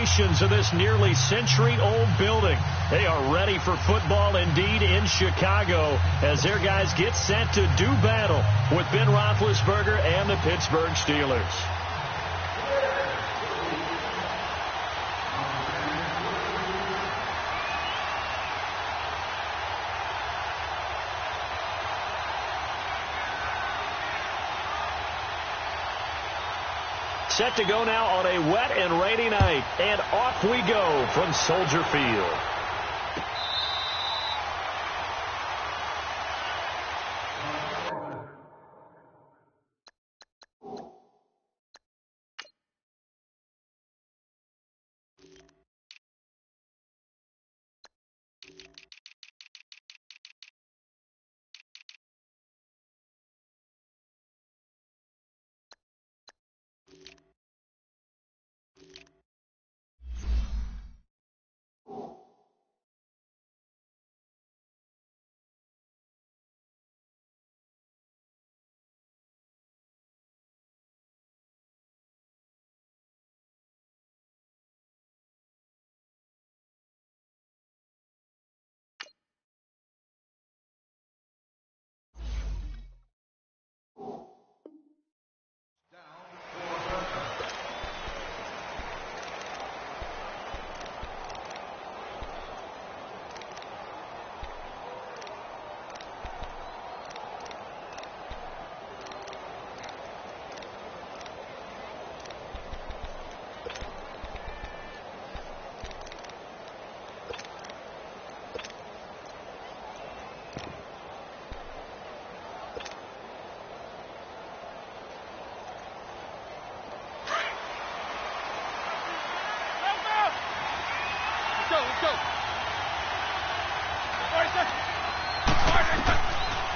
foundations of this nearly century-old building. They are ready for football indeed in Chicago as their guys get set to do battle with Ben Roethlisberger and the Pittsburgh Steelers. Set to go now on a wet and rainy night. And off we go from Soldier Field.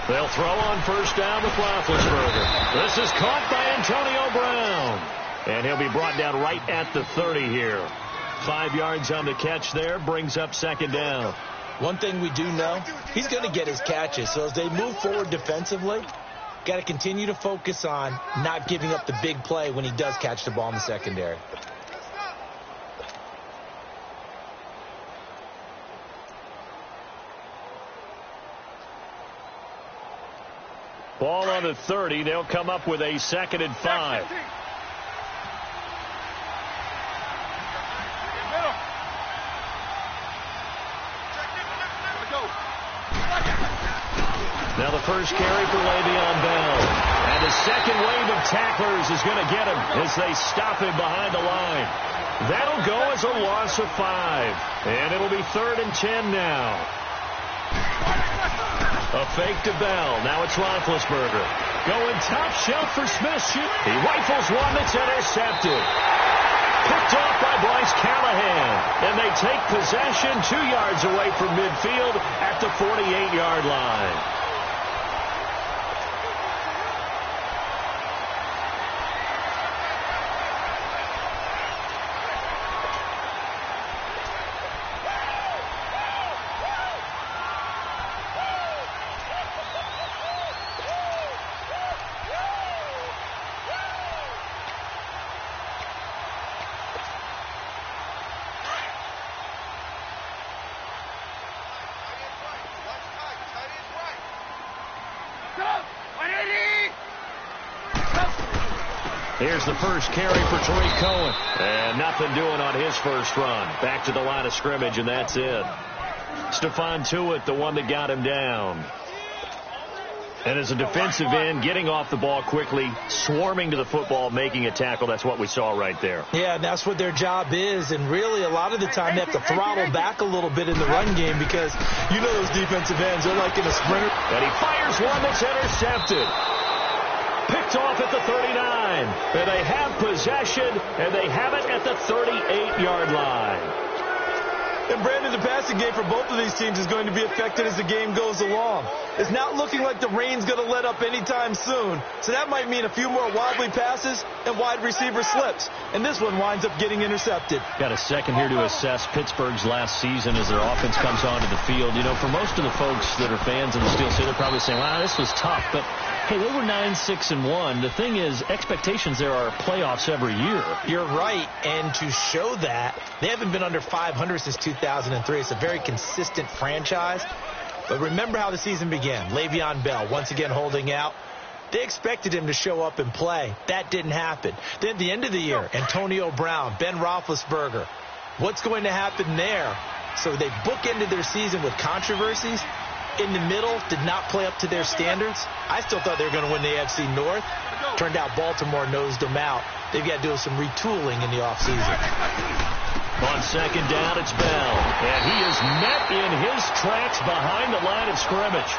They'll throw on first down with Roethlisberger. This is caught by Antonio Brown. And he'll be brought down right at the 30 here. 5 yards on the catch there, brings up second down. One thing we do know, he's going to get his catches. So as they move forward defensively, got to continue to focus on not giving up the big play when he does catch the ball in the secondary. Ball on the 30. They'll come up with a 2nd and 5. Now the first carry for Le'Veon Bell. And the second wave of tacklers is going to get him as they stop him behind the line. That'll go as a loss of 5. And it'll be 3rd and 10 now. A fake to Bell. Now it's Roethlisberger. Going top shelf for Smith. He rifles one that's intercepted. Picked off by Bryce Callahan. And they take possession 2 yards away from midfield at the 48-yard line. Here's the first carry for Tariq Cohen. And nothing doing on his first run. Back to the line of scrimmage, and that's it. Stephon Tuitt, the one that got him down. And as a defensive end, getting off the ball quickly, swarming to the football, making a tackle, that's what we saw right there. Yeah, and that's what their job is. And really, a lot of the time, they have to throttle back a little bit in the run game because you know those defensive ends, they're like in a sprinter. And he fires one that's intercepted. Picked off at the 39. And they have possession, and they have it at the 38-yard line. And Brandon, the passing game for both of these teams is going to be affected as the game goes along. It's not looking like the rain's going to let up anytime soon. So that might mean a few more wobbly passes and wide receiver slips. And this one winds up getting intercepted. Got a second here to assess Pittsburgh's last season as their offense comes onto the field. You know, for most of the folks that are fans of the Steel City, they're probably saying, wow, this was tough. But Hey, they were 9-6-1. The thing is, expectations there are playoffs every year. You're right, and to show that, they haven't been under 500 since 2003. It's a very consistent franchise. But remember how the season began. Le'Veon Bell, once again holding out. They expected him to show up and play. That didn't happen. Then at the end of the year, Antonio Brown, Ben Roethlisberger. What's going to happen there? So they bookended their season with controversies. In the middle, did not play up to their standards. I still thought they were going to win the AFC North. Turned out Baltimore nosed them out. They've got to do some retooling in the offseason. On second down, it's Bell. And he is met in his tracks behind the line of scrimmage.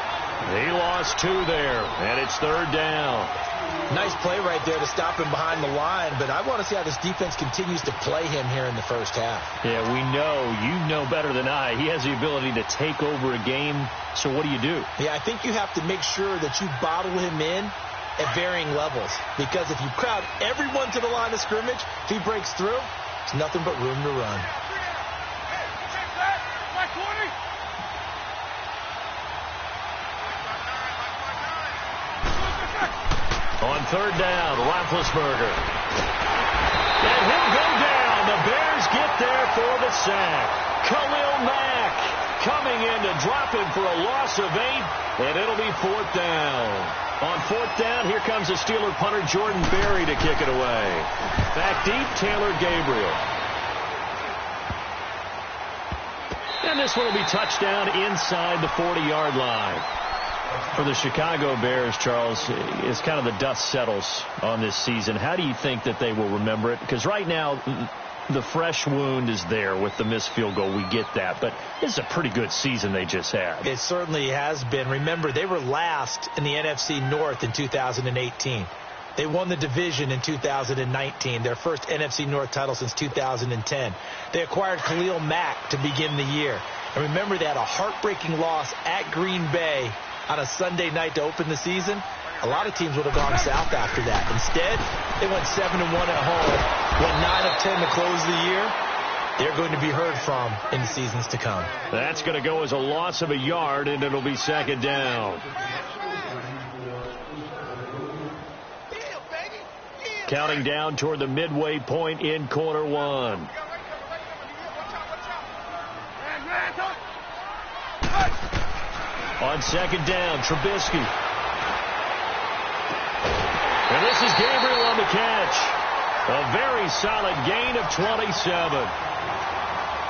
He lost 2 there, and it's third down. Nice play right there to stop him behind the line, but I want to see how this defense continues to play him here in the first half. Yeah, we know. You know better than I. He has the ability to take over a game, so what do you do? Yeah, I think you have to make sure that you bottle him in at varying levels, because if you crowd everyone to the line of scrimmage, if he breaks through, it's nothing but room to run. On third down, Roethlisberger. And he'll go down. The Bears get there for the sack. Khalil Mack coming in to drop him for a loss of 8, and it'll be fourth down. On fourth down, here comes the Steeler punter Jordan Berry to kick it away. Back deep, Taylor Gabriel. And this one will be touchdown inside the 40-yard line. For the Chicago Bears, Charles, as kind of the dust settles on this season, how do you think that they will remember it? Because right now, the fresh wound is there with the missed field goal. We get that. But this is a pretty good season they just had. It certainly has been. Remember, they were last in the NFC North in 2018. They won the division in 2019, their first NFC North title since 2010. They acquired Khalil Mack to begin the year. And remember, they had a heartbreaking loss at Green Bay on a Sunday night to open the season. A lot of teams would have gone south after that. Instead, they went 7-1 at home, went 9 of 10 to close the year. They're going to be heard from in the seasons to come. That's going to go as a loss of a yard, and it'll be second down. Counting down toward the midway point in quarter 1. On second down, Trubisky. And this is Gabriel on the catch. A very solid gain of 27.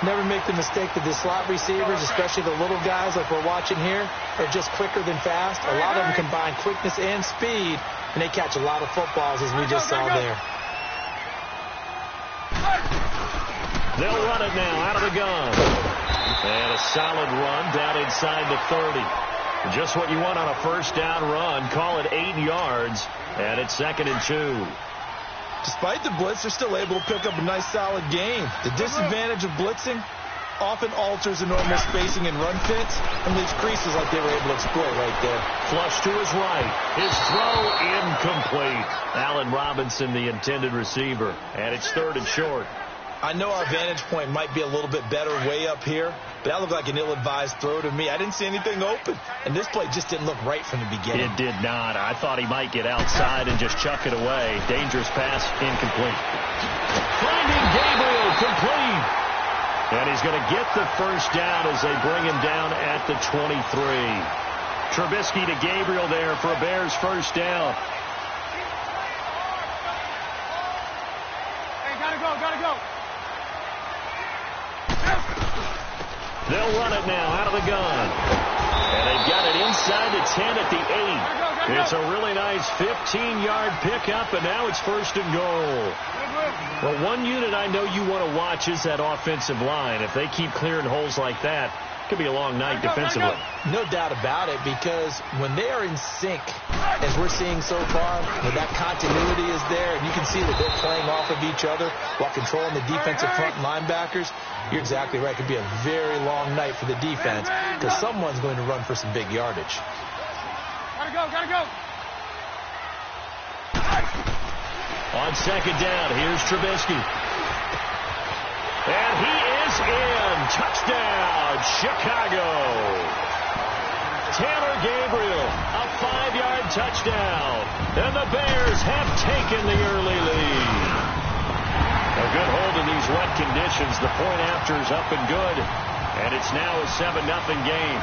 Never make the mistake that the slot receivers, especially the little guys like we're watching here, are just quicker than fast. A lot of them combine quickness and speed, and they catch a lot of footballs, as we just saw there. They'll run it now out of the gun. And a solid run down inside the 30. Just what you want on a first down run. Call it 8 yards. And it's 2nd and 2. Despite the blitz, they're still able to pick up a nice solid gain. The disadvantage of blitzing often alters the normal spacing and run fits and leaves creases like they were able to exploit right there. Flush to his right. His throw incomplete. Allen Robinson, the intended receiver. And it's 3rd and short. I know our vantage point might be a little bit better way up here, but that looked like an ill-advised throw to me. I didn't see anything open, and this play just didn't look right from the beginning. It did not. I thought he might get outside and just chuck it away. Dangerous pass, incomplete. Finding Gabriel, complete. And he's going to get the first down as they bring him down at the 23. Trubisky to Gabriel there for a Bears first down. Hey, gotta go. They'll run it now out of the gun. And they've got it inside the 10 at the 8. It's a really nice 15-yard pickup, and now it's 1st and goal. Well, one unit I know you want to watch is that offensive line. If they keep clearing holes like that, it could be a long night defensively. No doubt about it, because when they are in sync, as we're seeing so far, when that continuity is there, and you can see that they're playing off of each other while controlling the defensive front linebackers, you're exactly right. It could be a very long night for the defense because someone's going to run for some big yardage. Gotta go. On second down, here's Trubisky. And he is in. Touchdown, Chicago. Taylor Gabriel, a 5-yard touchdown. And the Bears have taken the early lead. A good hold in these wet conditions. The point after is up and good. And it's now a 7-0 game.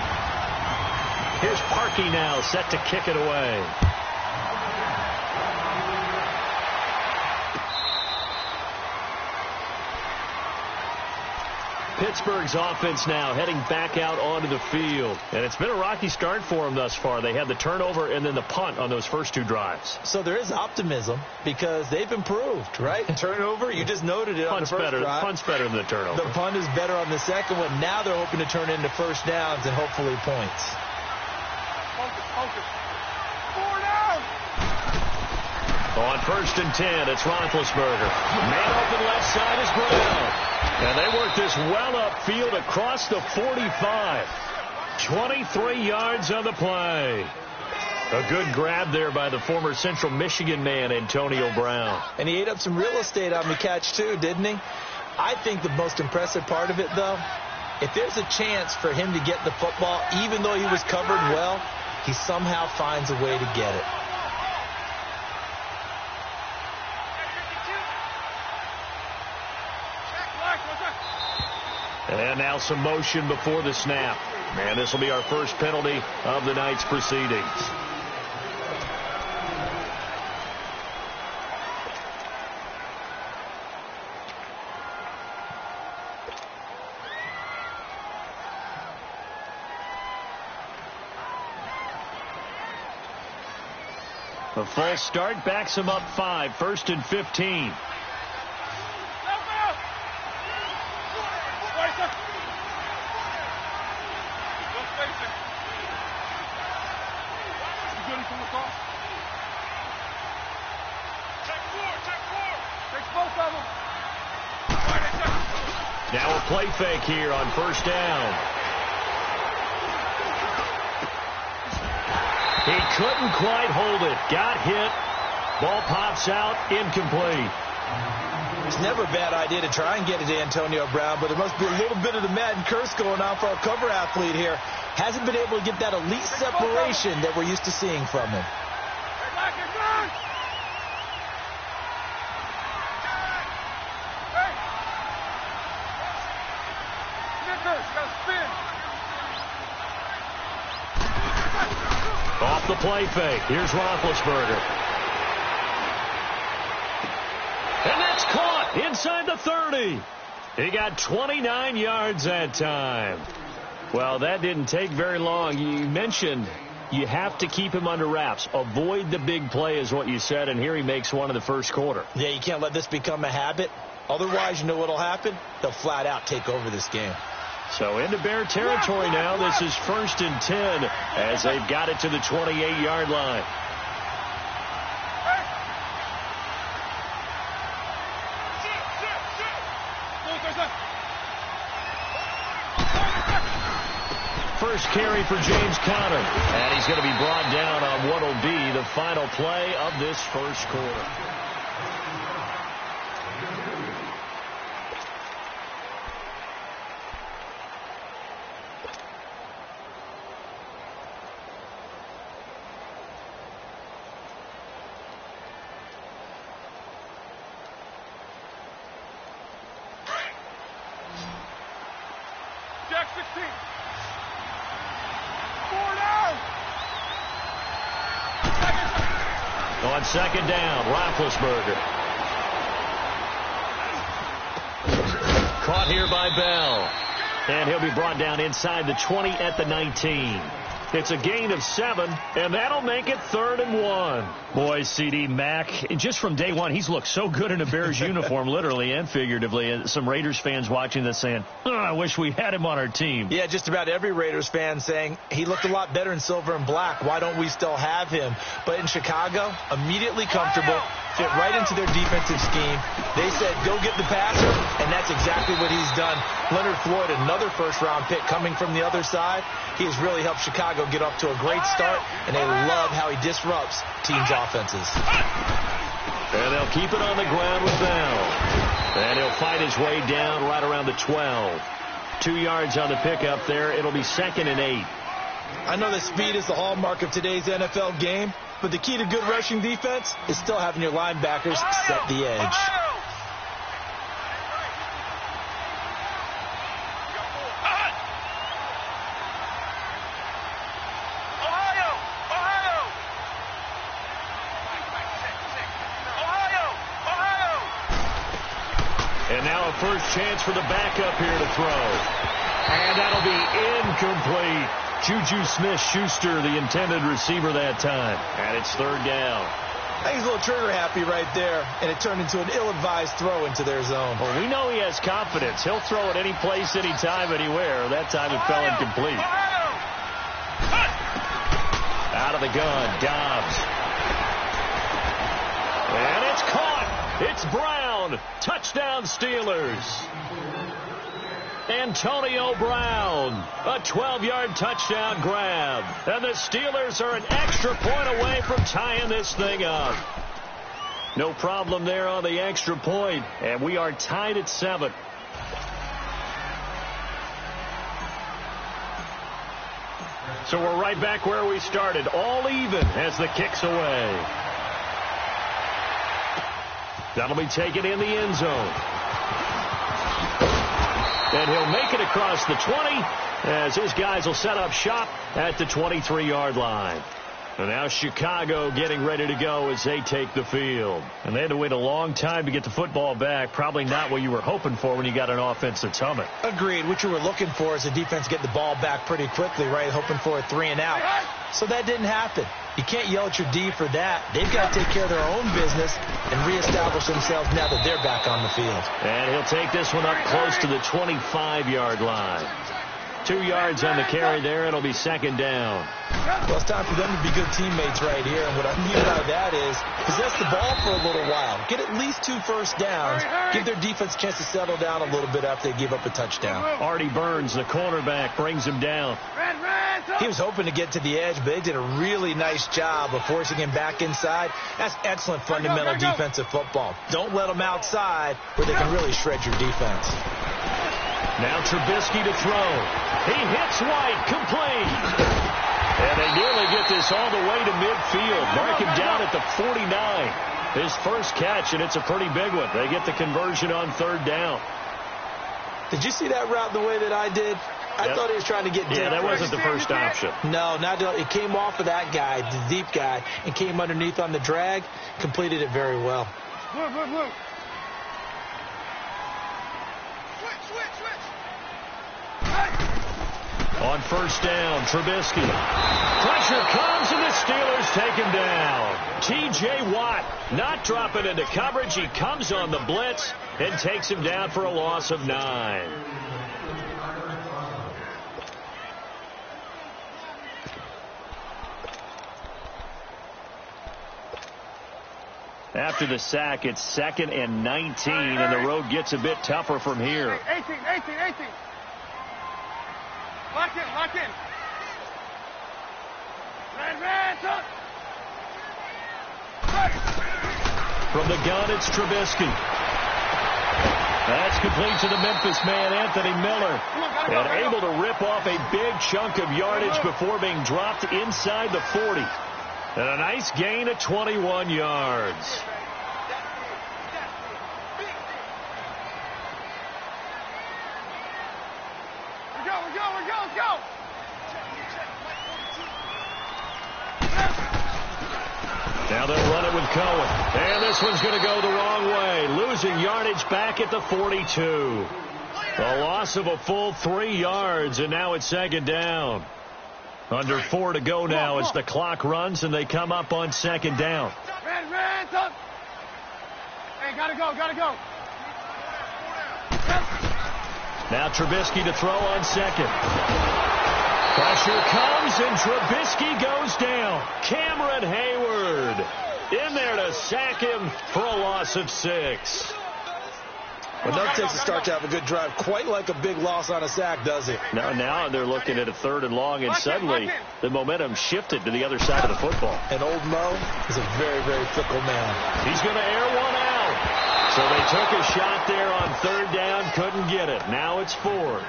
Here's Parkey now, set to kick it away. Pittsburgh's offense now heading back out onto the field. And it's been a rocky start for them thus far. They had the turnover and then the punt on those first 2 drives. So there is optimism because they've improved, right? Turnover, you just noted it on the first drive. Punt's better than the turnover. The punt is better on the second one. Now they're hoping to turn into first downs and hopefully points. Focus. 4 down. On 1st and 10, it's Roethlisberger. Man open left side is Brown. And they work this well upfield across the 45. 23 yards on the play. A good grab there by the former Central Michigan man, Antonio Brown. And he ate up some real estate on the catch, too, didn't he? I think the most impressive part of it, though, if there's a chance for him to get the football, even though he was covered well, he somehow finds a way to get it. And now some motion before the snap. And this will be our first penalty of the night's proceedings. A false start backs him up 5, 1st and 15. Now a play fake here on 1st down. He couldn't quite hold it. Got hit. Ball pops out. Incomplete. It's never a bad idea to try and get it to Antonio Brown, but there must be a little bit of the Madden curse going on for our cover athlete here. Hasn't been able to get that elite separation that we're used to seeing from him. Off the play fake. Here's Roethlisberger. And that's caught inside the 30. He got 29 yards that time. Well, that didn't take very long. You mentioned you have to keep him under wraps. Avoid the big play is what you said, and here he makes one in the first quarter. Yeah, you can't let this become a habit. Otherwise, you know what'll happen? They'll flat out take over this game. So into Bear territory now. This is 1st and 10 as they've got it to the 28-yard line. First carry for James Conner. And he's going to be brought down on what will be the final play of this first quarter. Jack 16. 4 down. On 2nd down, Roethlisberger. Caught here by Bell. And he'll be brought down inside the 20 at the 19. It's a gain of 7, and that'll make it 3rd and 1. Boy, C.D. Mack, just from day one, he's looked so good in a Bears uniform, literally and figuratively. And some Raiders fans watching this saying, oh, I wish we had him on our team. Yeah, just about every Raiders fan saying he looked a lot better in silver and black. Why don't we still have him? But in Chicago, immediately comfortable, fit right into their defensive scheme. They said, go get the passer, and that's exactly what he's done. Leonard Floyd, another first-round pick coming from the other side. He has really helped Chicago get off to a great start, and they love how he disrupts teams' offenses. And they'll keep it on the ground with Bell. And he'll fight his way down right around the 12. 2 yards on the pickup there. It'll be 2nd and 8. I know that speed is the hallmark of today's NFL game, but the key to good rushing defense is still having your linebackers set the edge. And now a first chance for the backup here to throw. And that'll be incomplete. Juju Smith-Schuster, the intended receiver that time. And it's third down. I think he's a little trigger happy right there, and it turned into an ill-advised throw into their zone. Well, we know he has confidence. He'll throw it any place, anytime, anywhere. That time it fell incomplete. Out of the gun, Dobbs. And it's caught. It's Brown. Touchdown, Steelers. Antonio Brown, a 12-yard touchdown grab. And the Steelers are an extra point away from tying this thing up. No problem there on the extra point, and we are tied at 7. So we're right back where we started, all even as the kick's away. That'll be taken in the end zone. And he'll make it across the 20 as his guys will set up shop at the 23-yard line. And now Chicago getting ready to go as they take the field. And they had to wait a long time to get the football back. Probably not what you were hoping for when you got an offense that's humming. Agreed. What you were looking for is the defense get the ball back pretty quickly, right? Hoping for a 3 and out. So that didn't happen. You can't yell at your D for that. They've got to take care of their own business and reestablish themselves now that they're back on the field. And he'll take this one up close to the 25-yard line. 2 yards on the carry there. It'll be second down. Well, it's time for them to be good teammates right here. And what I mean by that is possess the ball for a little while. Get at least 2 first downs. Give their defense a chance to settle down a little bit after they give up a touchdown. Artie Burns, the cornerback, brings him down. He was hoping to get to the edge, but they did a really nice job of forcing him back inside. That's excellent fundamental defensive football. Don't let them outside where they can really shred your defense. Now Trubisky to throw. He hits White, complete. And they nearly get this all the way to midfield. Mark him down at the 49. His first catch, and it's a pretty big one. They get the conversion on third down. Did you see that route the way that I did? I thought he was trying to get deep. Yeah, that wasn't the first option. No, it came off of that guy, the deep guy, and came underneath on the drag. Completed it very well. Blue. On first down, Trubisky. Pressure comes, and the Steelers take him down. T.J. Watt not dropping into coverage. He comes on the blitz and takes him down for a loss of 9. After the sack, it's 2nd and 19, and the road gets a bit tougher from here. 18. Lock in. Red, From the gun, it's Trubisky. That's complete to the Memphis man, Anthony Miller. And able to rip off a big chunk of yardage before being dropped inside the 40. And a nice gain of 21 yards. Let's go. Now they'll run it with Cohen. And this one's going to go the wrong way. Losing yardage back at the 42. A loss of a full 3 yards, and now it's second down. Under 4 to go now as the clock runs, and they come up on second down. Red, up. Hey, gotta go. Now Trubisky to throw on second. Pressure comes, and Trubisky goes down. Cameron Hayward in there to sack him for a loss of 6. Well, nothing takes a start to have a good drive quite like a big loss on a sack, does it? Now they're looking at a 3rd and long, and suddenly the momentum shifted to the other side of the football. And old Mo is a very, very fickle man. He's going to air one out. So they took a shot there on 3rd down, couldn't get it. Now it's 4.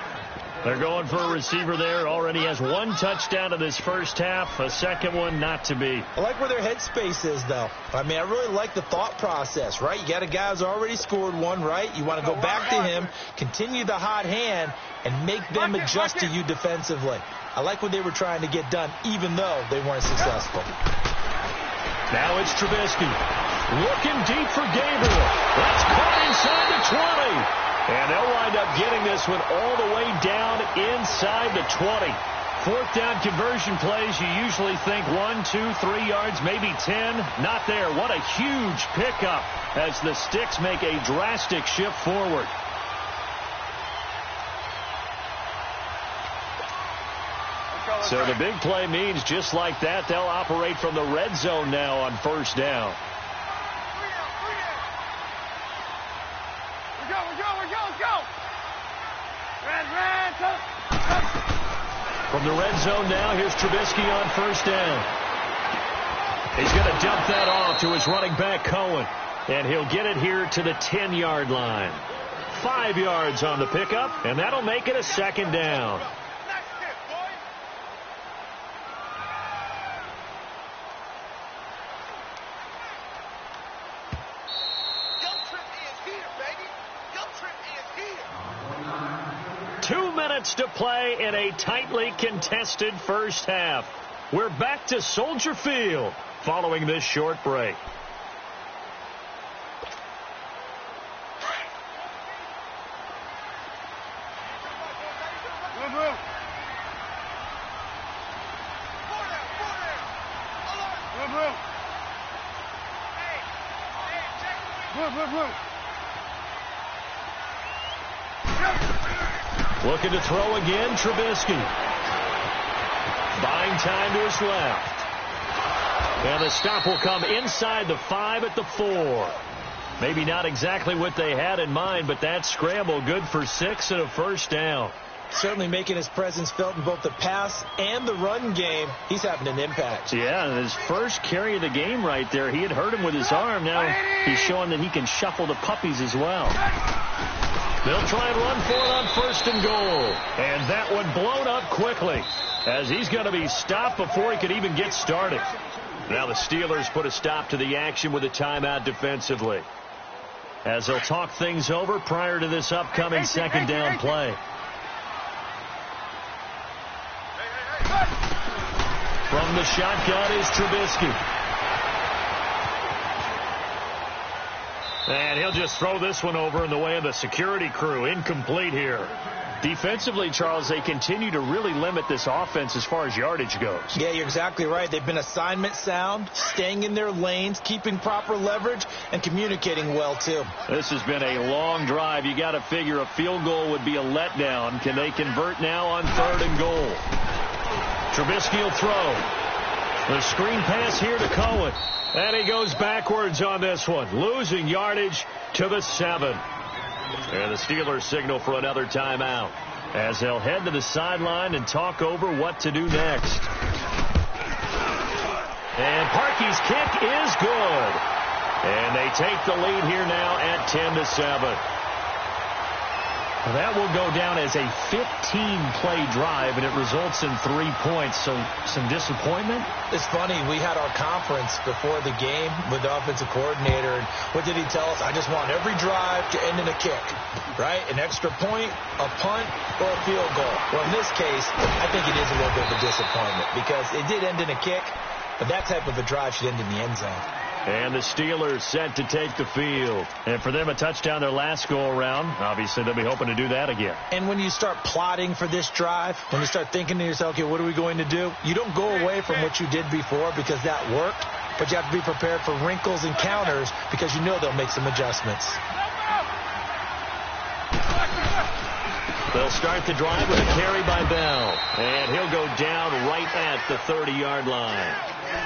They're going for a receiver there. Already has one touchdown in this first half. A second one not to be. I like where their headspace is, though. I mean, I really like the thought process, right? You got a guy who's already scored one, right? You want to go back to him, continue the hot hand, and make them adjust to you defensively. I like what they were trying to get done, even though they weren't successful. Now it's Trubisky. Looking deep for Gabriel. That's caught inside the 20. And they'll wind up getting this one all the way down inside the 20. Fourth down conversion plays, you usually think 1, 2, 3 yards, maybe 10. Not there. What a huge pickup as the Sticks make a drastic shift forward. So the big play means just like that, they'll operate from the red zone now on first down. Let's go. From the red zone now, here's Trubisky on first down. He's going to dump that off to his running back, Cohen. And he'll get it here to the 10-yard line. 5 yards on the pickup, and that'll make it a second down. To play in a tightly contested first half. We're back to Soldier Field following this short break. Looking to throw again, Trubisky. Buying time to his left. And the stop will come inside the 5 at the 4. Maybe not exactly what they had in mind, but that scramble good for 6 and a first down. Certainly making his presence felt in both the pass and the run game. He's having an impact. Yeah, his first carry of the game right there. He had hurt him with his arm. Now he's showing that he can shuffle the puppies as well. They'll try and run for it on first and goal. And that one blown up quickly as he's going to be stopped before he could even get started. Now the Steelers put a stop to the action with a timeout defensively, as they'll talk things over prior to this upcoming second down play. From the shotgun is Trubisky. And he'll just throw this one over in the way of the security crew. Incomplete here. Defensively, Charles, they continue to really limit this offense as far as yardage goes. Yeah, you're exactly right. They've been assignment sound, staying in their lanes, keeping proper leverage, and communicating well, too. This has been a long drive. You got to figure a field goal would be a letdown. Can they convert now on third and goal? Trubisky will throw. The screen pass here to Cohen. And he goes backwards on this one, losing yardage to the 7. And the Steelers signal for another timeout as they'll head to the sideline and talk over what to do next. And Parkey's kick is good. And they take the lead here now at 10-7. That will go down as a 15-play drive, and it results in 3 points. So some disappointment? It's funny. We had our conference before the game with the offensive coordinator, and what did he tell us? I just want every drive to end in a kick, right? An extra point, a punt, or a field goal. Well, in this case, I think it is a little bit of a disappointment because it did end in a kick, but that type of a drive should end in the end zone. And the Steelers set to take the field. And for them, a touchdown their last go-around. Obviously, they'll be hoping to do that again. And when you start plotting for this drive, when you start thinking to yourself, okay, what are we going to do? You don't go away from what you did before because that worked, but you have to be prepared for wrinkles and counters because you know they'll make some adjustments. They'll start the drive with a carry by Bell. And he'll go down right at the 30-yard line.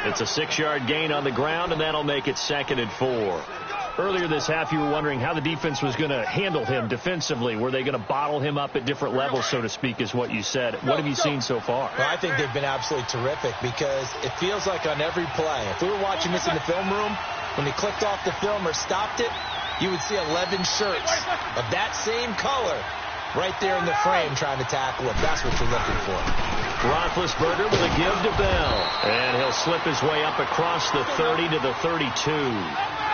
It's a 6-yard gain on the ground, and that'll make it 2nd and 4. Earlier this half, you were wondering how the defense was going to handle him defensively. Were they going to bottle him up at different levels, so to speak, is what you said. What have you seen so far? Well, I think they've been absolutely terrific because it feels like on every play, if we were watching this in the film room, when he clicked off the film or stopped it, you would see 11 shirts of that same color right there in the frame trying to tackle him. That's what you're looking for. Roethlisberger with a give to Bell. And he'll slip his way up across the 30 to the 32.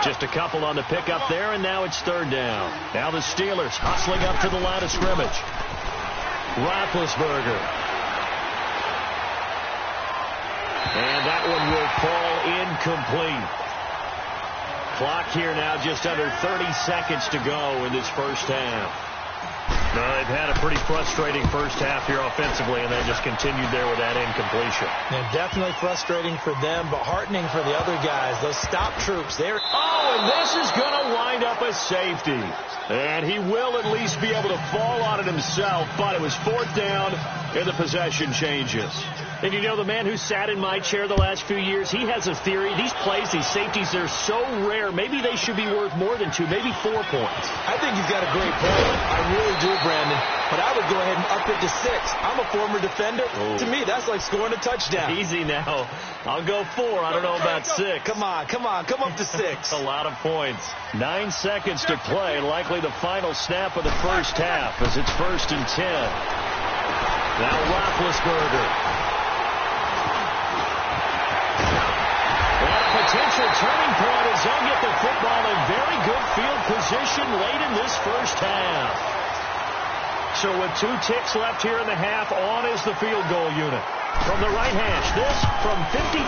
Just a couple on the pickup there, and now it's third down. Now the Steelers hustling up to the line of scrimmage. Roethlisberger. And that one will fall incomplete. Clock here now just under 30 seconds to go in this first half. They've had a pretty frustrating first half here offensively, and they just continued there with that incompletion. And definitely frustrating for them, but heartening for the other guys. Those stop troops, they're... Oh, and this is going to wind up a safety. And he will at least be able to fall on it himself, but it was fourth down, and the possession changes. And you know, the man who sat in my chair the last few years, he has a theory. These plays, these safeties, they're so rare. Maybe they should be worth more than 2, maybe 4 points. I think he's got a great point. I really do, Brandon. But I would go ahead and up it to 6. I'm a former defender. Oh. To me, that's like scoring a touchdown. Easy now. I'll go 4. I don't know about 6. Come on. Come up to 6. A lot of points. 9 seconds to play. Likely the final snap of the first half as it's 1st and 10. Now Roethlisberger. Potential turning point as they'll get the football in very good field position late in this first half. So with 2 ticks left here in the half, on is the field goal unit. From the right hash, this from 53.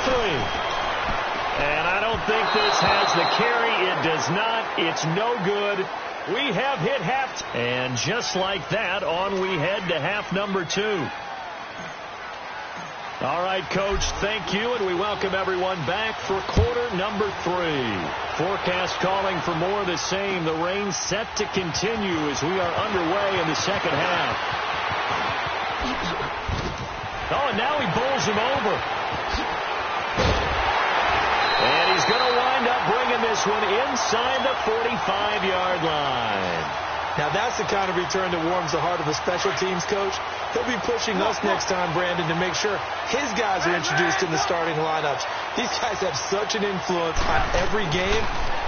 And I don't think this has the carry. It does not. It's no good. We have hit half. And just like that, on we head to half number 2. All right, Coach, thank you, and we welcome everyone back for quarter number 3. Forecast calling for more of the same. The rain set to continue as we are underway in the second half. Oh, and now he bowls him over. And he's going to wind up bringing this one inside the 45-yard line. Now, that's the kind of return that warms the heart of a special teams coach. He'll be pushing us next time, Brandon, to make sure his guys are introduced in the starting lineups. These guys have such an influence on every game.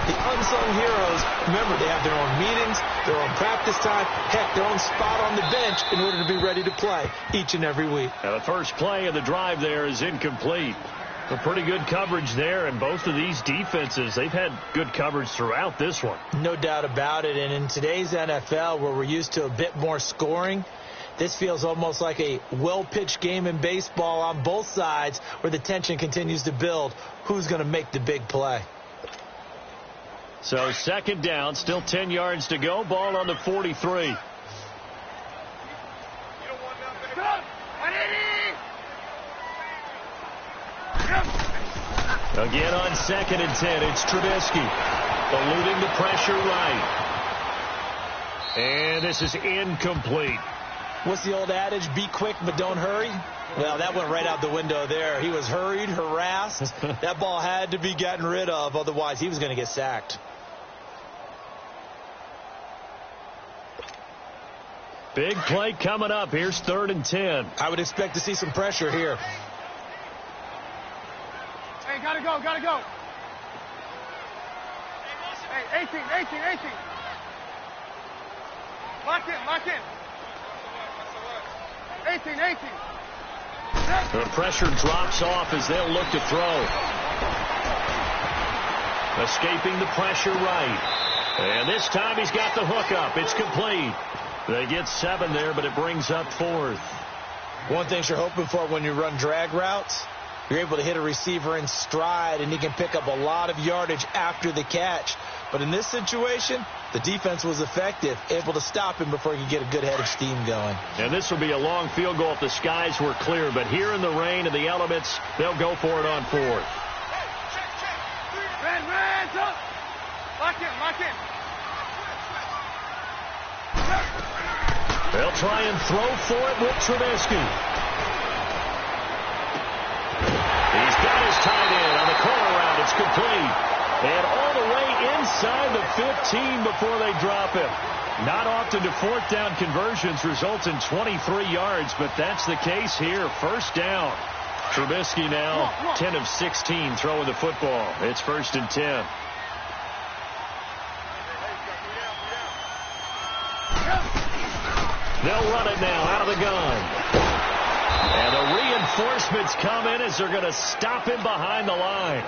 The unsung heroes, remember, they have their own meetings, their own practice time, heck, their own spot on the bench in order to be ready to play each and every week. Now, the first play of the drive there is incomplete. A pretty good coverage there, and both of these defenses, they've had good coverage throughout this one. No doubt about it, and in today's NFL, where we're used to a bit more scoring, this feels almost like a well-pitched game in baseball on both sides where the tension continues to build. Who's going to make the big play? So second down, still 10 yards to go. Ball on the 43. Again on 2nd and 10, it's Trubisky. Eluding the pressure right. And this is incomplete. What's the old adage? Be quick, but don't hurry. Well, that went right out the window there. He was hurried, harassed. That ball had to be gotten rid of. Otherwise, he was going to get sacked. Big play coming up. Here's 3rd and 10. I would expect to see some pressure here. Hey, gotta go, gotta go. Hey, 18. Lock in. 18. The pressure drops off as they'll look to throw. Escaping the pressure right. And this time he's got the hook up. It's complete. They get 7 there, but it brings up 4th. One thing you're hoping for when you run drag routes, you're able to hit a receiver in stride, and he can pick up a lot of yardage after the catch. But in this situation, the defense was effective, able to stop him before he could get a good head of steam going. And this will be a long field goal if the skies were clear. But here in the rain and the elements, they'll go for it on 4th. Hands up. Lock in. They'll try and throw for it with Trubisky. He's got his tight end on the corner route. It's complete. And all the way inside the 15 before they drop him. Not often do 4th down conversions result in 23 yards, but that's the case here. 1st down. Trubisky now 10 of 16 throwing the football. It's 1st and 10. They'll run it now out of the gun. And the reinforcements come in as they're going to him behind the line.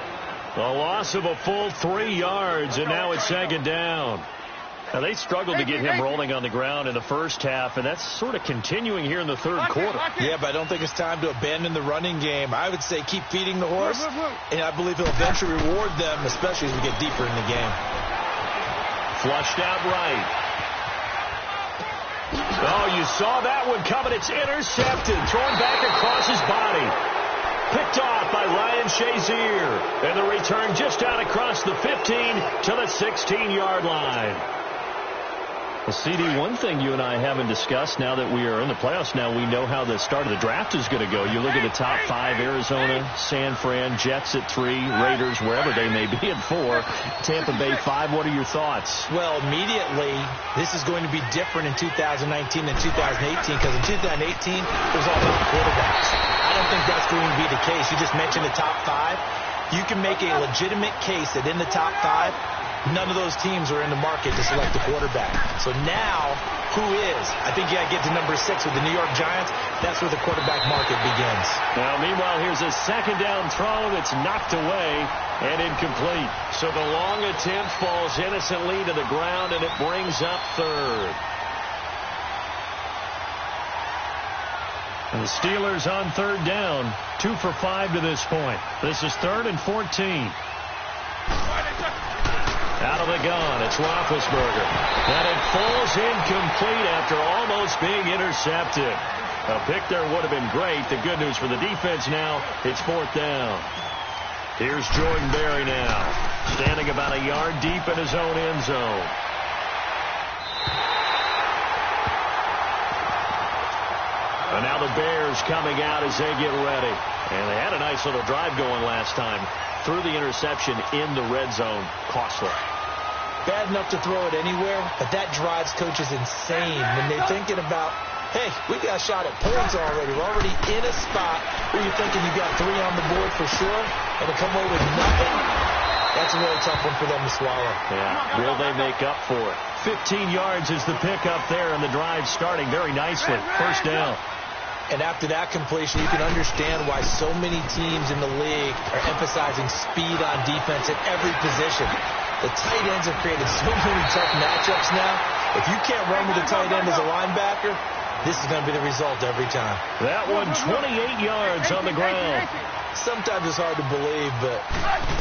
A loss of a full 3 yards, and now it's second down. Now, they struggled to get him rolling on the ground in the first half, and that's sort of continuing here in the third quarter. Yeah, but I don't think it's time to abandon the running game. I would say keep feeding the horse, and I believe he'll eventually reward them, especially as we get deeper in the game. Flushed out right. Oh, you saw that one coming. It's intercepted. Thrown back across his body. Picked off by Ryan Shazier. And the return just out across the 15 to the 16-yard line. Well, CD, one thing you and I haven't discussed now that we are in the playoffs now, we know how the start of the draft is going to go. You look at the top 5, Arizona, San Fran, Jets at 3, Raiders, wherever they may be at 4, Tampa Bay 5. What are your thoughts? Well, immediately, this is going to be different in 2019 than 2018 because in 2018, it was all about quarterbacks. I don't think that's going to be the case. You just mentioned the top 5. You can make a legitimate case that in the top 5, none of those teams are in the market to select a quarterback. So now, who is? I think you got to get to number 6 with the New York Giants. That's where the quarterback market begins. Now, meanwhile, here's a second down throw that's knocked away and incomplete. So the long attempt falls innocently to the ground, and it brings up third. And the Steelers on third down, 2 for 5 to this point. This is 3rd and 14. Out of the gun, it's Roethlisberger. And it falls incomplete after almost being intercepted. A pick there would have been great. The good news for the defense now, it's 4th down. Here's Jordan Berry now, standing about a yard deep in his own end zone. And now the Bears coming out as they get ready. And they had a nice little drive going last time. Threw the interception in the red zone. Costly. Bad enough to throw it anywhere, but that drives coaches insane when they're thinking about, hey, we got a shot at points already. We're already in a spot where you're thinking you got 3 on the board for sure, and to come away with nothing, that's a really tough one for them to swallow. Yeah, will they make up for it? 15 yards is the pickup there, and the drive starting very nicely. First down. And after that completion, you can understand why so many teams in the league are emphasizing speed on defense at every position. The tight ends have created so many tough matchups now. If you can't run with a tight end as a linebacker, this is going to be the result every time. That one 28 yards on the ground. Sometimes it's hard to believe, but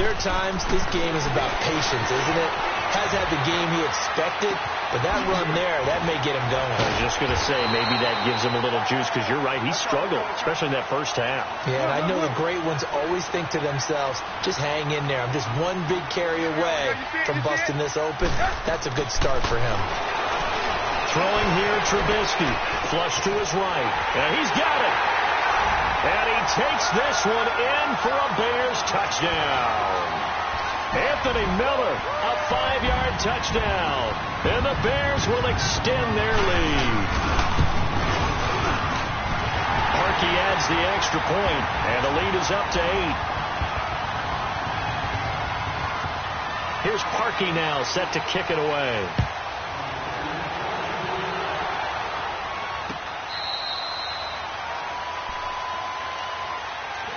there are times this game is about patience, isn't it? Has had the game he expected, but that run there, that may get him going. I was just going to say, maybe that gives him a little juice, because you're right, he struggled, especially in that first half. Yeah, and I know the great ones always think to themselves, just hang in there. I'm just one big carry away from busting this open. That's a good start for him. Throwing here, Trubisky. Flush to his right. And he's got it. And he takes this one in for a Bears touchdown. Anthony Miller, a 5-yard touchdown. And the Bears will extend their lead. Parkey adds the extra point, and the lead is up to 8. Here's Parkey now, set to kick it away.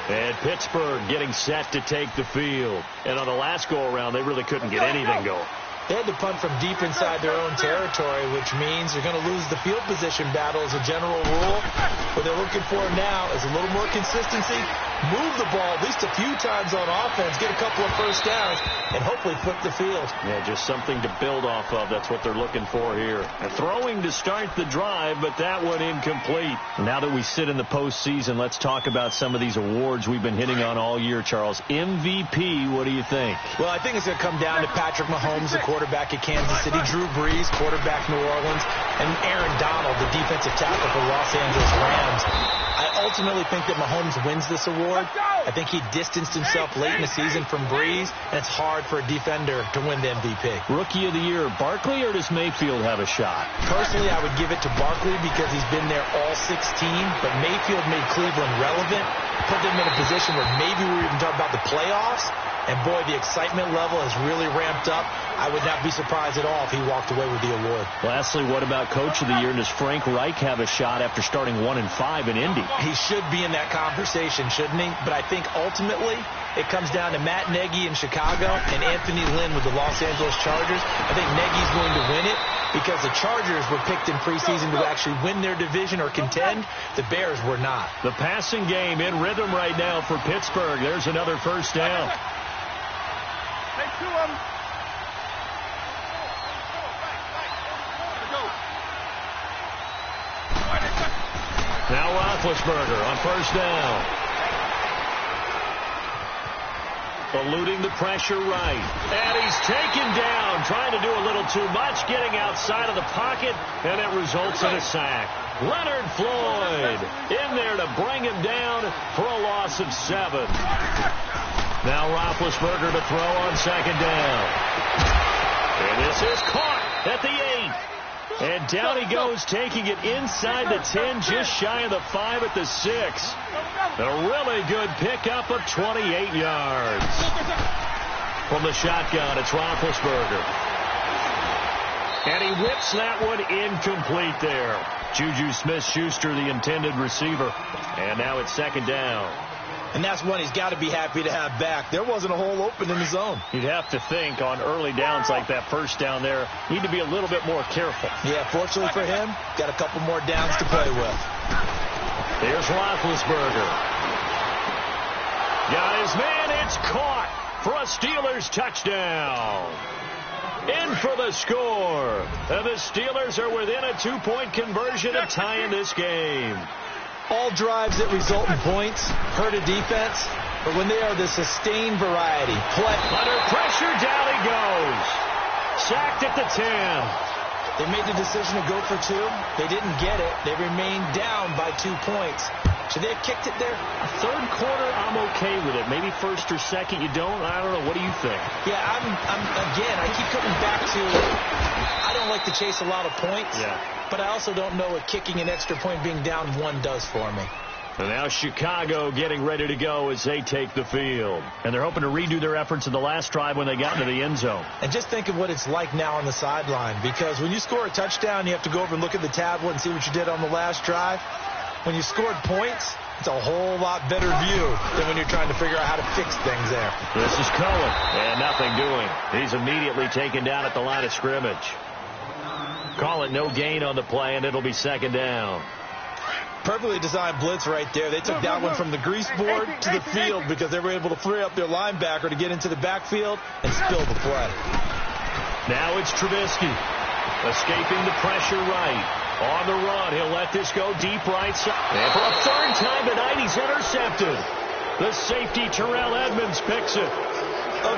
And Pittsburgh getting set to take the field. And on the last go-around, they really couldn't get anything going. They had to punt from deep inside their own territory, which means they're going to lose the field position battle as a general rule. What they're looking for now is a little more consistency, move the ball at least a few times on offense, get a couple of first downs, and hopefully flip the field. Yeah, just something to build off of. That's what they're looking for here. And throwing to start the drive, but that one incomplete. Now that we sit in the postseason, let's talk about some of these awards we've been hitting on all year, Charles. MVP, what do you think? Well, I think it's going to come down to Patrick Mahomes, the quarterback at Kansas City, Drew Brees, quarterback New Orleans, and Aaron Donald, the defensive tackle for Los Angeles Rams. I ultimately think that Mahomes wins this award. I think he distanced himself late in the season from Brees, and it's hard for a defender to win the MVP. Rookie of the year, Barkley, or does Mayfield have a shot? Personally, I would give it to Barkley because he's been there all 16, but Mayfield made Cleveland relevant, put them in a position where maybe we were even talking about the playoffs, And, boy, the excitement level has really ramped up. I would not be surprised at all if he walked away with the award. Lastly, what about Coach of the Year? Does Frank Reich have a shot after starting 1-5 in Indy? He should be in that conversation, shouldn't he? But I think ultimately it comes down to Matt Nagy in Chicago and Anthony Lynn with the Los Angeles Chargers. I think Nagy's going to win it because the Chargers were picked in preseason to actually win their division or contend. The Bears were not. The passing game in rhythm right now for Pittsburgh. There's another first down. Take 2 of them. Now Roethlisberger on first down. Eluding the pressure right. And he's taken down, trying to do a little too much, getting outside of the pocket, and it results in a sack. Leonard Floyd in there to bring him down for a loss of 7. Now Roethlisberger to throw on second down. And this is caught at the 8. And down he goes, taking it inside the 10, just shy of the 5 at the 6. A really good pickup of 28 yards. From the shotgun, it's Roethlisberger. And he whips that one incomplete there. Juju Smith-Schuster, the intended receiver. And now it's second down. And that's one he's got to be happy to have back. There wasn't a hole open in the zone. You'd have to think on early downs like that first down there, need to be a little bit more careful. Yeah, fortunately for him, got a couple more downs to play with. There's Roethlisberger. Got his man, it's caught for a Steelers touchdown. In for the score. And the Steelers are within a 2-point conversion of tying this game. All drives that result in points hurt a defense, but when they are the sustained variety, play under pressure, down he goes. Sacked at the 10. They made the decision to go for 2. They didn't get it. They remained down by 2 points. Should they have kicked it there? Third quarter, I'm okay with it. Maybe first or second, you don't. I don't know. What do you think? Yeah, again, I keep coming back to I don't like to chase a lot of points. Yeah. But I also don't know what kicking an extra point being down 1 does for me. And now Chicago getting ready to go as they take the field. And they're hoping to redo their efforts in the last drive when they got into the end zone. And just think of what it's like now on the sideline. Because when you score a touchdown, you have to go over and look at the tablet and see what you did on the last drive. When you scored points, it's a whole lot better view than when you're trying to figure out how to fix things there. This is Cohen. And nothing doing. He's immediately taken down at the line of scrimmage. Call it no gain on the play, and it'll be second down. Perfectly designed blitz right there. They took that one from the grease board to the field because they were able to free up their linebacker to get into the backfield and spill the play. Now it's Trubisky. Escaping the pressure right. On the run, he'll let this go deep right side. And for a third time tonight, he's intercepted. The safety, Terrell Edmonds, picks it.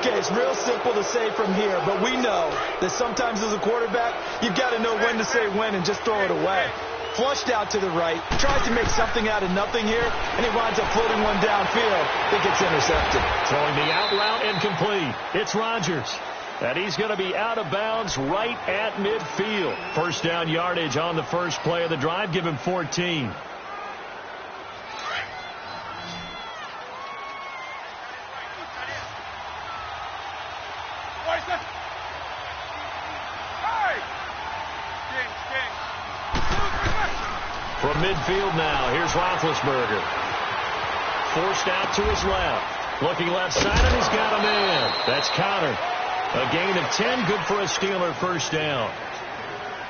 Okay, it's real simple to say from here, but we know that sometimes as a quarterback, you've got to know when to say when and just throw it away. Flushed out to the right, tries to make something out of nothing here, and he winds up floating one downfield that gets intercepted. Throwing the out route incomplete. It's Rodgers. And he's going to be out of bounds right at midfield. First down yardage on the first play of the drive. Give him 14. From midfield now, here's Roethlisberger. Forced out to his left. Looking left side, and he's got him in. That's countered. A gain of 10, good for a Steeler first down.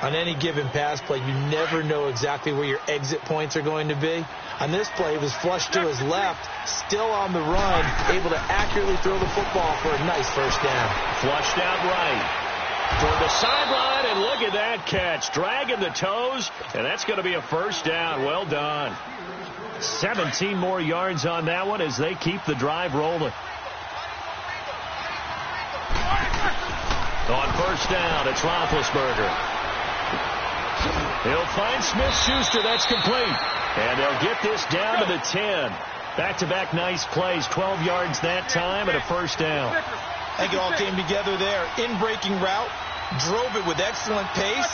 On any given pass play, you never know exactly where your exit points are going to be. On this play, he was flushed to his left, still on the run, able to accurately throw the football for a nice first down. Flushed out right. Toward the sideline, and look at that catch. Dragging the toes, and that's going to be a first down. Well done. 17 more yards on that one as they keep the drive rolling. On first down, it's Roethlisberger. He'll find Smith-Schuster. That's complete. And they'll get this down to the 10. Back-to-back nice plays. 12 yards that time and a first down. I think it all came together there. In-breaking route. Drove it with excellent pace.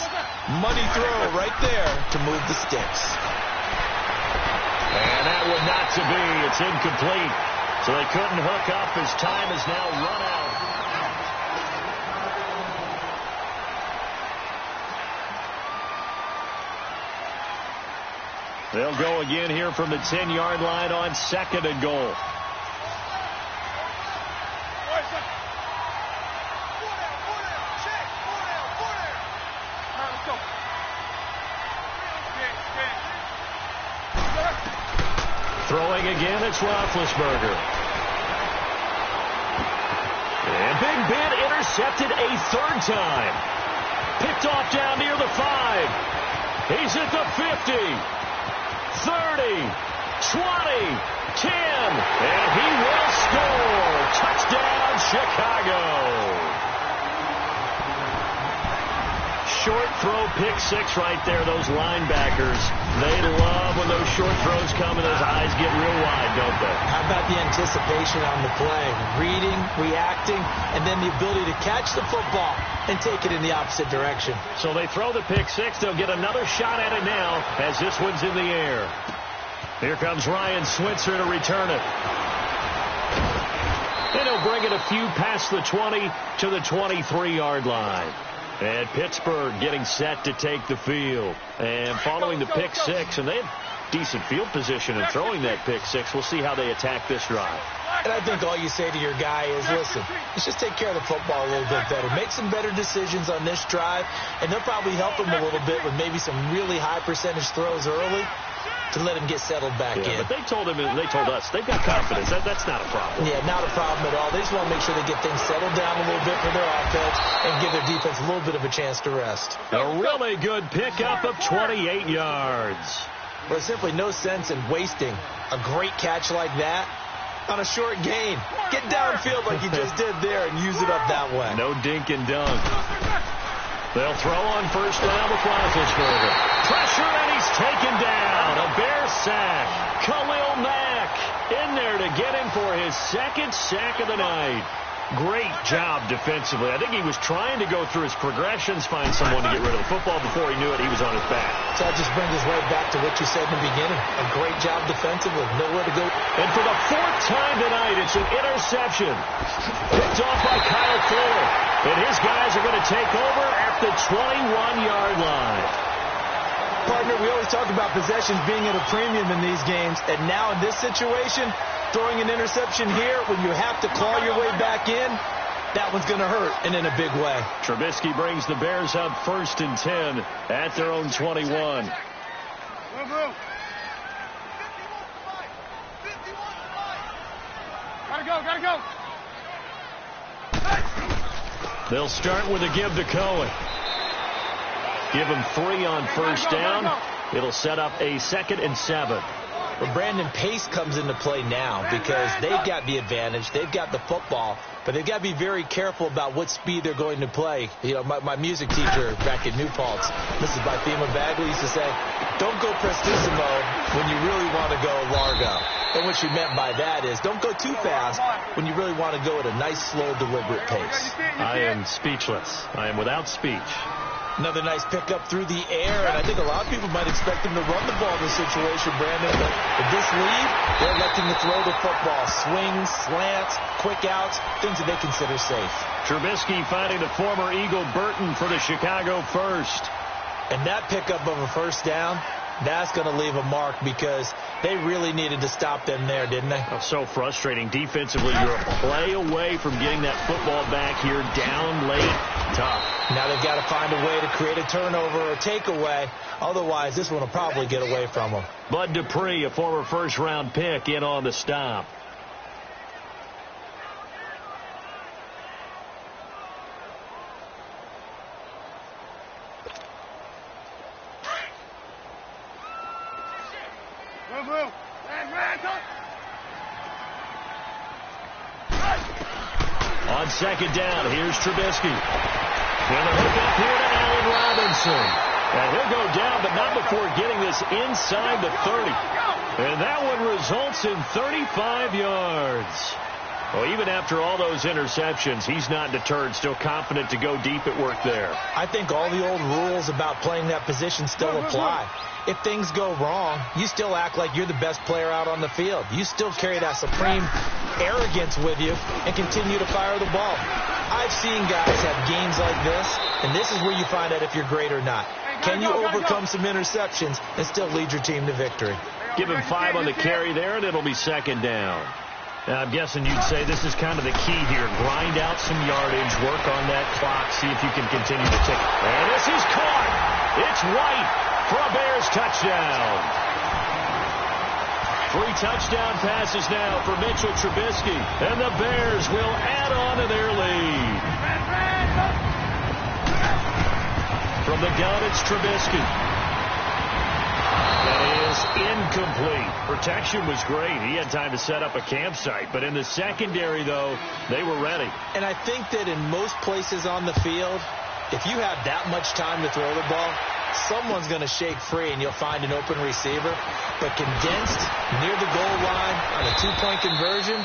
Money throw right there to move the sticks. And that one not to be. It's incomplete. So they couldn't hook up as time has now run out. They'll go again here from the 10-yard line on 2nd and goal. Throwing again, it's Roethlisberger. And Big Ben intercepted a 3rd time. Picked off down near the 5. He's at the 50. 30, 20, 10, and he will score. Touchdown, Chicago. Short throw, pick 6 right there. Those linebackers, they love when those short throws come and those eyes get real wide, don't they? How about the anticipation on the play? Reading, reacting, and then the ability to catch the football and take it in the opposite direction. So they throw the pick 6. They'll get another shot at it now as this one's in the air. Here comes Ryan Switzer to return it. And he'll bring it a few past the 20 to the 23-yard line. And Pittsburgh getting set to take the field. And following the pick 6, and they have decent field position in throwing that pick 6. We'll see how they attack this drive. And I think all you say to your guy is, listen, let's just take care of the football a little bit better. Make some better decisions on this drive, and they'll probably help him a little bit with maybe some really high percentage throws early to let him get settled back in. But they told us, they've got confidence. That's not a problem. Yeah, not a problem at all. They just want to make sure they get things settled down a little bit for their offense and give their defense a little bit of a chance to rest. A really good pickup of 28 yards. There's simply no sense in wasting a great catch like that on a short gain. Get downfield like you just did there and use it up that way. No dink and dunk. They'll throw on 1st down with Roethlisberger. Pressure, and he's taken down. A Bear sack. Khalil Mack in there to get him for his 2nd sack of the night. Great job defensively. I think he was trying to go through his progressions, find someone to get rid of the football. Before he knew it, he was on his back. So that just brings us right back to what you said in the beginning. A great job defensively. Nowhere to go. And for the 4th time tonight, it's an interception. Picked off by Kyle Fuller. And his guys are going to take over at the 21-yard line. Partner, we always talk about possessions being at a premium in these games. And now in this situation, throwing an interception here when you have to claw your way back in, that one's going to hurt, and in a big way. Trubisky brings the Bears up 1st and 10 at their own 21. Gotta go. They'll start with a give to Cohen. Give him 3 on 1st down. It'll set up a 2nd and 7. Well, Brandon, pace comes into play now because they've got the advantage. They've got the football, but they've got to be very careful about what speed they're going to play. You know, my music teacher back in New Paltz, Mrs. Bythema Bagley, used to say, don't go prestissimo when you really want to go largo. And what she meant by that is don't go too fast when you really want to go at a nice, slow, deliberate pace. I am speechless. I am without speech. Another nice pickup through the air, and I think a lot of people might expect him to run the ball in this situation, Brandon. But with this lead, they're electing to throw the football. Swings, slants, quick outs, things that they consider safe. Trubisky finding the former Eagle Burton for the Chicago first. And that pickup of a 1st down, that's going to leave a mark because they really needed to stop them there, didn't they? Oh, so frustrating. Defensively, you're a play away from getting that football back here down late. Tough. Now they've got to find a way to create a turnover or takeaway. Otherwise, this one will probably get away from them. Bud Dupree, a former 1st-round pick, in on the stop. On 2nd down, here's Trubisky. And the hook up here to Allen Robinson. And he'll go down, but not before getting this inside the 30. And that one results in 35 yards. Well, even after all those interceptions, he's not deterred, still confident to go deep at work there. I think all the old rules about playing that position still apply. If things go wrong, you still act like you're the best player out on the field. You still carry that supreme arrogance with you and continue to fire the ball. I've seen guys have games like this, and this is where you find out if you're great or not. Can you overcome some interceptions and still lead your team to victory? Give him 5 on the carry there, and it'll be second down. Now, I'm guessing you'd say this is kind of the key here. Grind out some yardage, work on that clock, see if you can continue to tick. And this is caught. It's White for a Bears touchdown. 3 touchdown passes now for Mitchell Trubisky, and the Bears will add on to their lead. From the gun, it's Trubisky. That is incomplete. Protection was great. He had time to set up a campsite. But in the secondary, though, they were ready. And I think that in most places on the field, if you have that much time to throw the ball, someone's going to shake free and you'll find an open receiver. But condensed near the goal line on a 2-point conversion,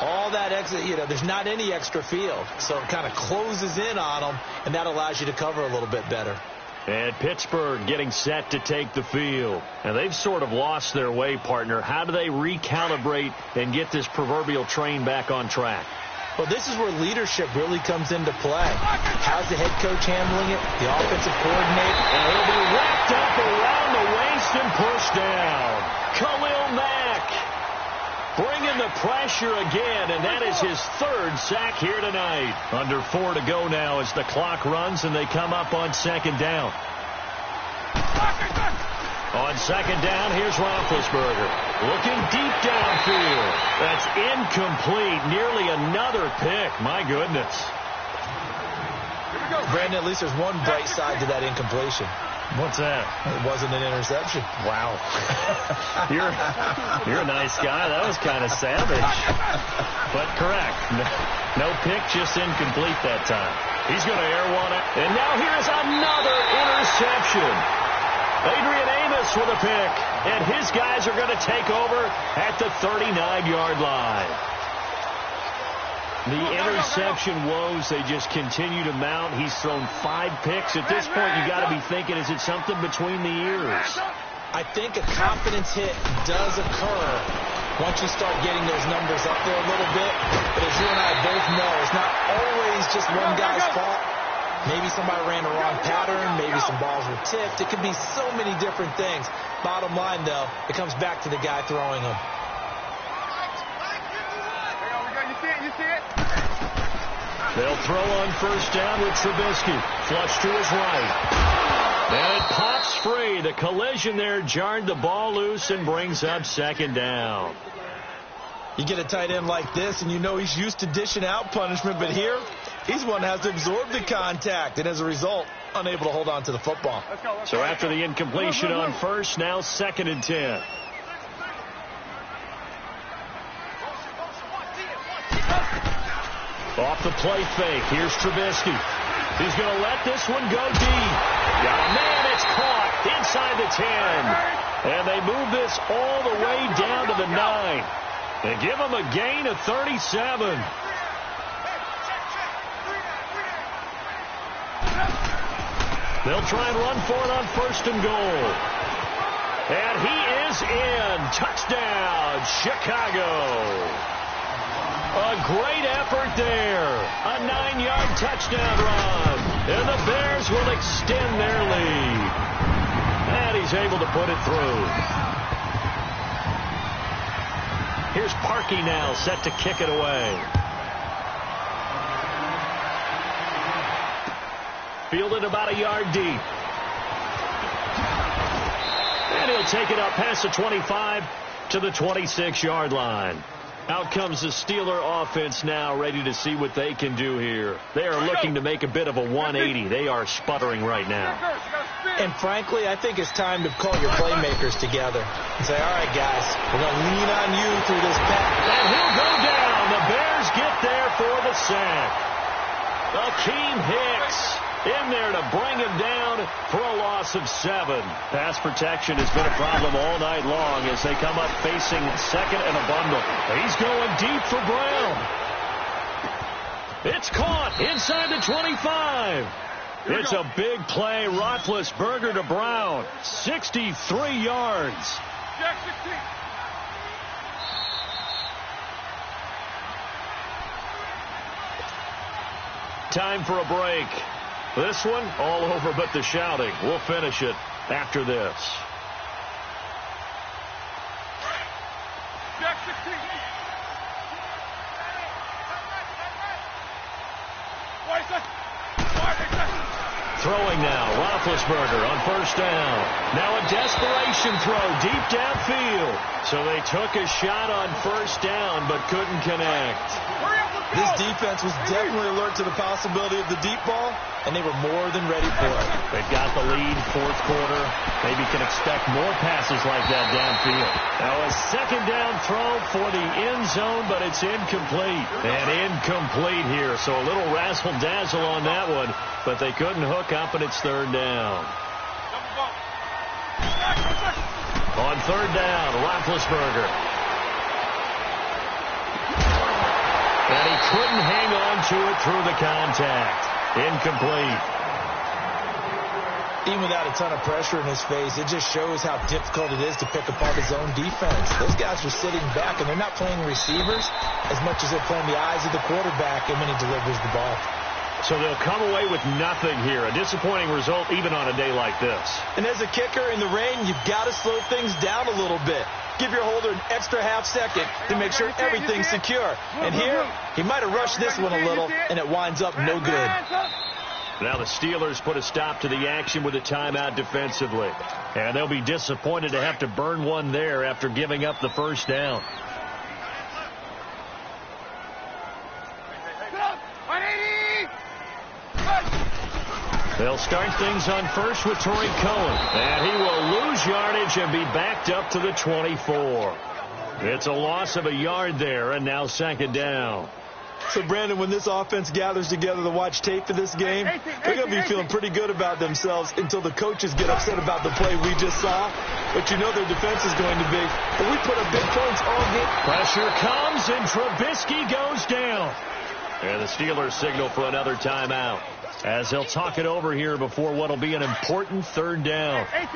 all that extra, there's not any extra field. So it kind of closes in on them, and that allows you to cover a little bit better. And Pittsburgh getting set to take the field. And they've sort of lost their way, partner. How do they recalibrate and get this proverbial train back on track? Well, this is where leadership really comes into play. How's the head coach handling it? The offensive coordinator? And he'll be wrapped up around the waist and pushed down. Khalil Mack bringing the pressure again, and that is his 3rd sack here tonight. Under 4 to go now as the clock runs, and they come up on second down. On second down, here's Roethlisberger. Looking deep downfield. That's incomplete. Nearly another pick. My goodness. Brandon, at least there's one bright side to that incompletion. What's that? It wasn't an interception. Wow. You're a nice guy. That was kind of savage. But correct. No pick, just incomplete that time. He's going to air one out. And now here's another interception. Adrian Amos with a pick. And his guys are going to take over at the 39-yard line. The interception woes, they just continue to mount. He's thrown 5 picks. At this point, you got to be thinking, is it something between the ears? I think a confidence hit does occur once you start getting those numbers up there a little bit. But as you and I both know, it's not always just one guy's fault. Maybe somebody ran a wrong pattern. Maybe some balls were tipped. It could be so many different things. Bottom line, though, it comes back to the guy throwing them. They'll throw on first down with Trubisky. Flush to his right. And it pops free. The collision there jarred the ball loose and brings up second down. You get a tight end like this, and you know he's used to dishing out punishment, but here, he's one that has to absorb the contact, and as a result, unable to hold on to the football. So after the incompletion on first, now 2nd and 10. Off the play fake, here's Trubisky. He's going to let this one go deep. Yeah, man, it's caught inside the 10. And they move this all the way down to the 9. They give him a gain of 37. They'll try and run for it on 1st and goal. And he is in. Touchdown, Chicago. A great effort there. A 9-yard touchdown run. And the Bears will extend their lead. And he's able to put it through. Here's Parkey now, set to kick it away. Fielded about a yard deep. And he'll take it up past the 25 to the 26-yard line. Out comes the Steeler offense now, ready to see what they can do here. They are looking to make a bit of a 180. They are sputtering right now. And frankly, I think it's time to call your playmakers together and say, all right, guys, we're going to lean on you through this pack. And he'll go down. The Bears get there for the sack. Akeem Hicks in there to bring him down for a loss of 7. Pass protection has been a problem all night long as they come up facing second and a bundle. He's going deep for Brown. It's caught inside the 25. It's a big play. Roethlisberger to Brown. 63 yards. Jack 16. Time for a break. This one all over but the shouting. We'll finish it after this. Jack 16. Throwing now, Roethlisberger on first down. Now a desperation throw deep downfield. So they took a shot on first down but couldn't connect. This defense was definitely alert to the possibility of the deep ball, and they were more than ready for it. They've got the lead, fourth quarter. Maybe can expect more passes like that downfield. Now a second down throw for the end zone, but it's incomplete. And incomplete here, so a little razzle-dazzle on that one, but they couldn't hook up, and it's third down. On third down, Roethlisberger. And he couldn't hang on to it through the contact. Incomplete. Even without a ton of pressure in his face, it just shows how difficult it is to pick apart his own defense. Those guys are sitting back, and they're not playing receivers as much as they're playing the eyes of the quarterback and when he delivers the ball. So they'll come away with nothing here. A disappointing result even on a day like this. And as a kicker in the rain, you've got to slow things down a little bit. Give your holder an extra half second to make sure everything's secure. And here, he might have rushed this one a little, and it winds up no good. Now the Steelers put a stop to the action with a timeout defensively. And they'll be disappointed to have to burn one there after giving up the first down. They'll start things on first with Tariq Cohen. And he will lose yardage and be backed up to the 24. It's a loss of a yard there, and now second down. So, Brandon, when this offense gathers together to watch tape for this game, they're going to be feeling pretty good about themselves until the coaches get upset about the play we just saw. But you know their defense is going to be. But we put up big points all game. Pressure comes, and Trubisky goes down. And the Steelers signal for another timeout, as they'll talk it over here before what will be an important third down. 18.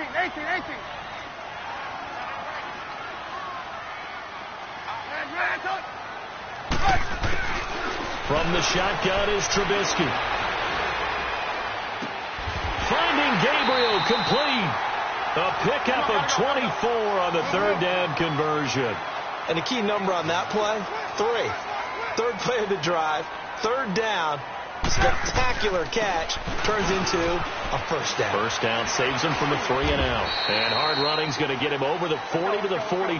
From the shotgun is Trubisky. Finding Gabriel complete. A pickup of 24 on the third down conversion. And the key number on that play, 3. Third play of the drive, third down. Spectacular catch turns into a first down. First down saves him from a 3-and-out. And hard running's going to get him over the 40 to the 42.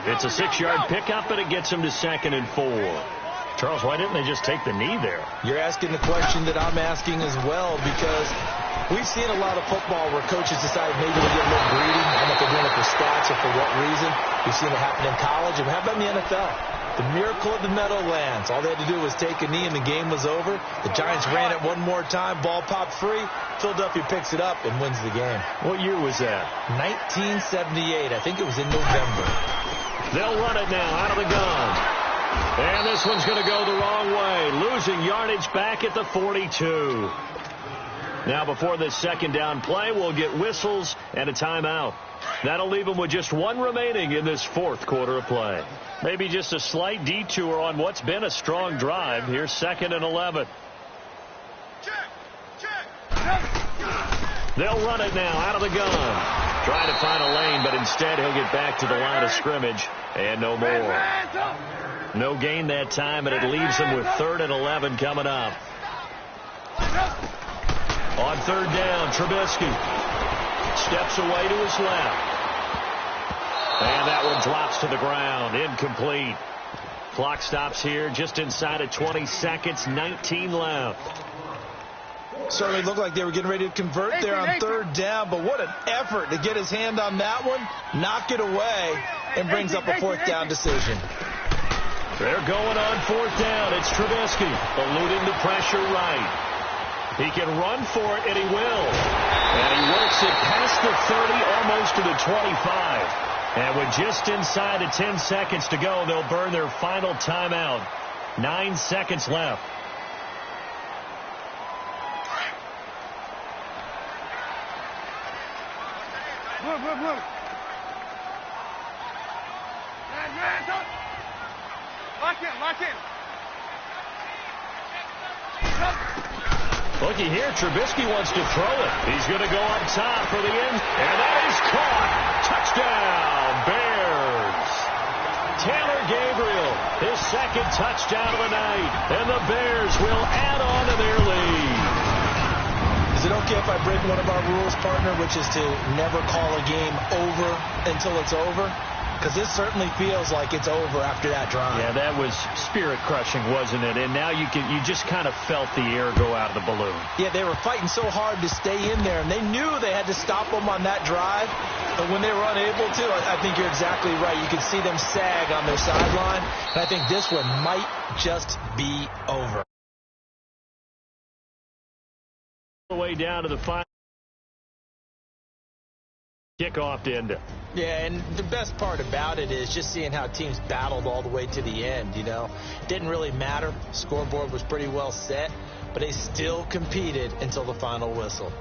It's a 6-yard pickup, and it gets him to 2nd and 4. Charles, why didn't they just take the knee there? You're asking the question that I'm asking as well, because we've seen a lot of football where coaches decide maybe to get a little greedy. I don't know if they're doing it for stats or for what reason. We've seen it happen in college, and how about in the NFL? The miracle of the Meadowlands. All they had to do was take a knee, and the game was over. The Giants ran it one more time. Ball popped free. Philadelphia picks it up and wins the game. What year was that? 1978. I think it was in November. They'll run it now out of the gun. And this one's going to go the wrong way, losing yardage back at the 42. Now before this second down play, we'll get whistles and a timeout. That'll leave them with just one remaining in this fourth quarter of play. Maybe just a slight detour on what's been a strong drive. Here's 2nd and 11. They'll run it now out of the gun. Trying to find a lane, but instead he'll get back to the line of scrimmage and no more. No gain that time, and it leaves them with 3rd and 11 coming up. On third down, Trubisky steps away to his left. And that one drops to the ground. Incomplete. Clock stops here just inside of 20 seconds. 19 left. Certainly looked like they were getting ready to convert there on third down, but what an effort to get his hand on that one, knock it away, and brings up a 4th down decision. They're going on 4th down. It's Trubisky eluding the pressure right. He can run for it, and he will. And he works it past the 30, almost to the 25. And with just inside of 10 seconds to go, they'll burn their final timeout. 9 seconds left. Look. Lock in. Looky here, Trubisky wants to throw it. He's going to go up top for the end, and that is caught. Touchdown, Bears. Taylor Gabriel, his second touchdown of the night, and the Bears will add on to their lead. Is it okay if I break one of our rules, partner, which is to never call a game over until it's over? Because this certainly feels like it's over after that drive. Yeah, that was spirit-crushing, wasn't it? And now you just kind of felt the air go out of the balloon. Yeah, they were fighting so hard to stay in there, and they knew they had to stop them on that drive. But when they were unable to, I think you're exactly right. You could see them sag on their sideline. And I think this one might just be over. All the way down to the final kickoff to end it. Yeah, and the best part about it is just seeing how teams battled all the way to the end, you know. Didn't really matter. Scoreboard was pretty well set, but they still competed until the final whistle.